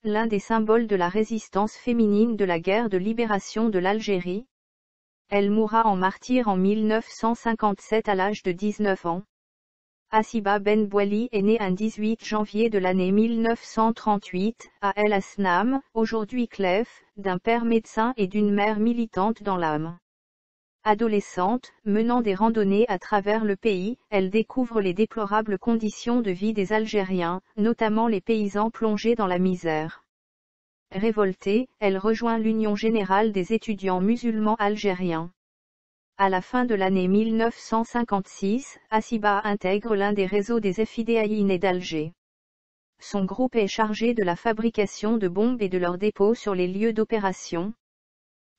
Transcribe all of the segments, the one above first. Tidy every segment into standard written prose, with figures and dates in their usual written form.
l'un des symboles de la résistance féminine de la guerre de libération de l'Algérie. Elle mourra en martyr en 1957 à l'âge de 19 ans. Hassiba Ben Bouali est née un 18 janvier de l'année 1938, à El Asnam, aujourd'hui Clef, d'un père médecin et d'une mère militante dans l'âme. Adolescente, menant des randonnées à travers le pays, elle découvre les déplorables conditions de vie des Algériens, notamment les paysans plongés dans la misère. Révoltée, elle rejoint l'Union générale des étudiants musulmans algériens. À la fin de l'année 1956, Hassiba intègre l'un des réseaux des Fidéaïnes d'Alger. Son groupe est chargé de la fabrication de bombes et de leur dépôt sur les lieux d'opération.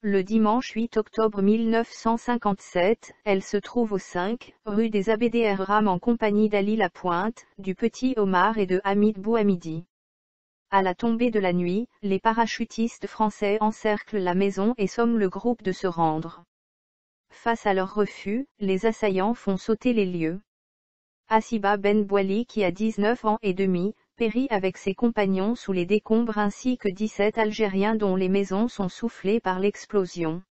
Le dimanche 8 octobre 1957, elle se trouve au 5, rue des Abdr Ram en compagnie d'Ali Lapointe, du Petit Omar et de Hamid Bouhamidi. À la tombée de la nuit, les parachutistes français encerclent la maison et somment le groupe de se rendre. Face à leur refus, les assaillants font sauter les lieux. Hassiba Ben Bouali qui a 19 ans et demi, périt avec ses compagnons sous les décombres ainsi que 17 Algériens dont les maisons sont soufflées par l'explosion.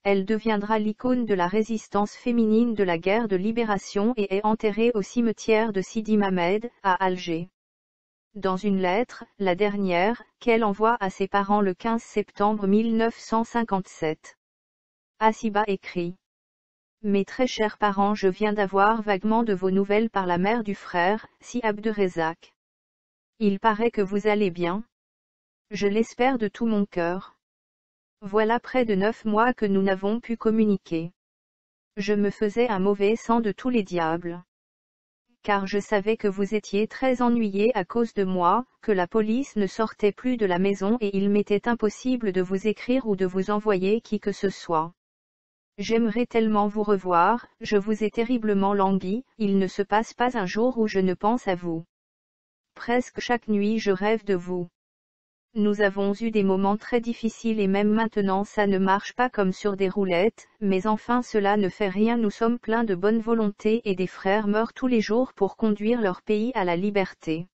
Elle deviendra l'icône de la résistance féminine de la guerre de libération et est enterrée au cimetière de Sidi Mamed, à Alger. Dans une lettre, la dernière, qu'elle envoie à ses parents le 15 septembre 1957. Hassiba écrit. Mes très chers parents, je viens d'avoir vaguement de vos nouvelles par la mère du frère, Si Abderrezzaq. Il paraît que vous allez bien. Je l'espère de tout mon cœur. Voilà près de 9 mois que nous n'avons pu communiquer. Je me faisais un mauvais sang de tous les diables. Car je savais que vous étiez très ennuyés à cause de moi, que la police ne sortait plus de la maison et il m'était impossible de vous écrire ou de vous envoyer qui que ce soit. J'aimerais tellement vous revoir, je vous ai terriblement langui, il ne se passe pas un jour où je ne pense à vous. Presque chaque nuit je rêve de vous. Nous avons eu des moments très difficiles et même maintenant ça ne marche pas comme sur des roulettes, mais enfin cela ne fait rien, nous sommes pleins de bonne volonté et des frères meurent tous les jours pour conduire leur pays à la liberté.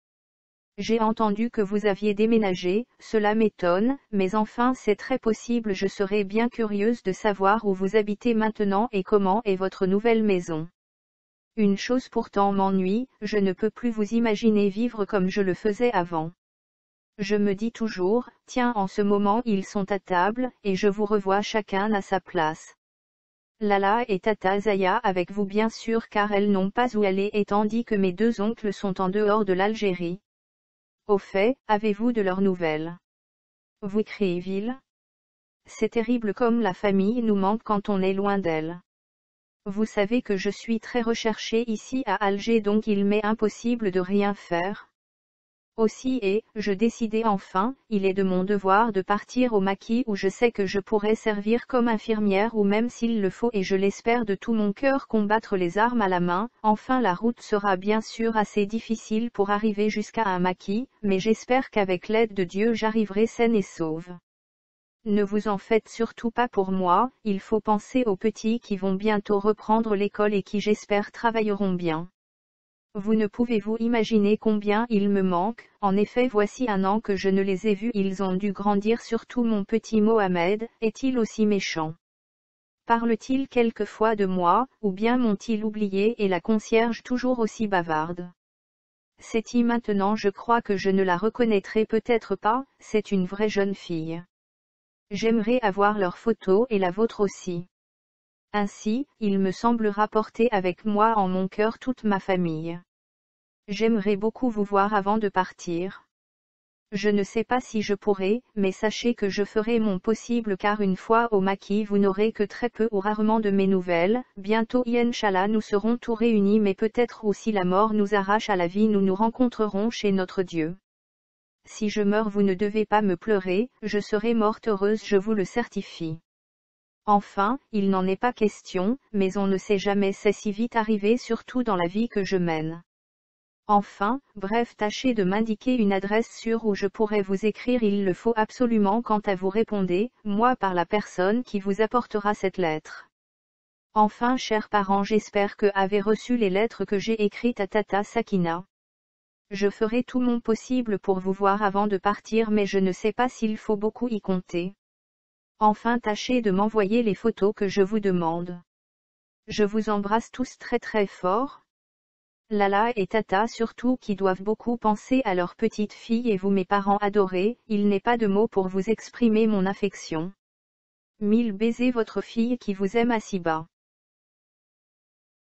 J'ai entendu que vous aviez déménagé, cela m'étonne, mais enfin c'est très possible, je serais bien curieuse de savoir où vous habitez maintenant et comment est votre nouvelle maison. Une chose pourtant m'ennuie, je ne peux plus vous imaginer vivre comme je le faisais avant. Je me dis toujours, tiens en ce moment ils sont à table, et je vous revois chacun à sa place. Lala et Tata Zaya avec vous bien sûr car elles n'ont pas où aller et tandis que mes deux oncles sont en dehors de l'Algérie. Au fait, avez-vous de leurs nouvelles? Vous Créeville? C'est terrible comme la famille nous manque quand on est loin d'elle. Vous savez que je suis très recherchée ici à Alger donc il m'est impossible de rien faire. Aussi je décidai enfin, il est de mon devoir de partir au maquis où je sais que je pourrais servir comme infirmière ou même s'il le faut et je l'espère de tout mon cœur combattre les armes à la main, enfin la route sera bien sûr assez difficile pour arriver jusqu'à un maquis, mais j'espère qu'avec l'aide de Dieu j'arriverai saine et sauve. Ne vous en faites surtout pas pour moi, il faut penser aux petits qui vont bientôt reprendre l'école et qui j'espère travailleront bien. Vous ne pouvez-vous imaginer combien il me manque, en effet voici un an que je ne les ai vus, ils ont dû grandir surtout mon petit Mohamed, est-il aussi méchant? Parle-t-il quelquefois de moi, ou bien m'ont-ils oublié et la concierge toujours aussi bavarde? C'est-y maintenant je crois que je ne la reconnaîtrai peut-être pas, c'est une vraie jeune fille. J'aimerais avoir leur photo et la vôtre aussi. Ainsi, il me semblera porter avec moi en mon cœur toute ma famille. J'aimerais beaucoup vous voir avant de partir. Je ne sais pas si je pourrai, mais sachez que je ferai mon possible car une fois au maquis vous n'aurez que très peu ou rarement de mes nouvelles, bientôt Inch'Allah nous serons tous réunis mais peut-être aussi la mort nous arrache à la vie nous nous rencontrerons chez notre Dieu. Si je meurs vous ne devez pas me pleurer, je serai morte heureuse je vous le certifie. Enfin, il n'en est pas question, mais on ne sait jamais c'est si vite arrivé surtout dans la vie que je mène. Enfin, bref tâchez de m'indiquer une adresse sûre où je pourrais vous écrire il le faut absolument quant à vous répondez, moi par la personne qui vous apportera cette lettre. Enfin chers parents j'espère que avez reçu les lettres que j'ai écrites à Tata Sakina. Je ferai tout mon possible pour vous voir avant de partir, mais je ne sais pas s'il faut beaucoup y compter. Enfin, tâchez de m'envoyer les photos que je vous demande. Je vous embrasse tous très très fort. Lala et Tata surtout, qui doivent beaucoup penser à leur petite fille, et vous mes parents adorés, il n'est pas de mots pour vous exprimer mon affection. 1000 baisers, votre fille qui vous aime, Asiba.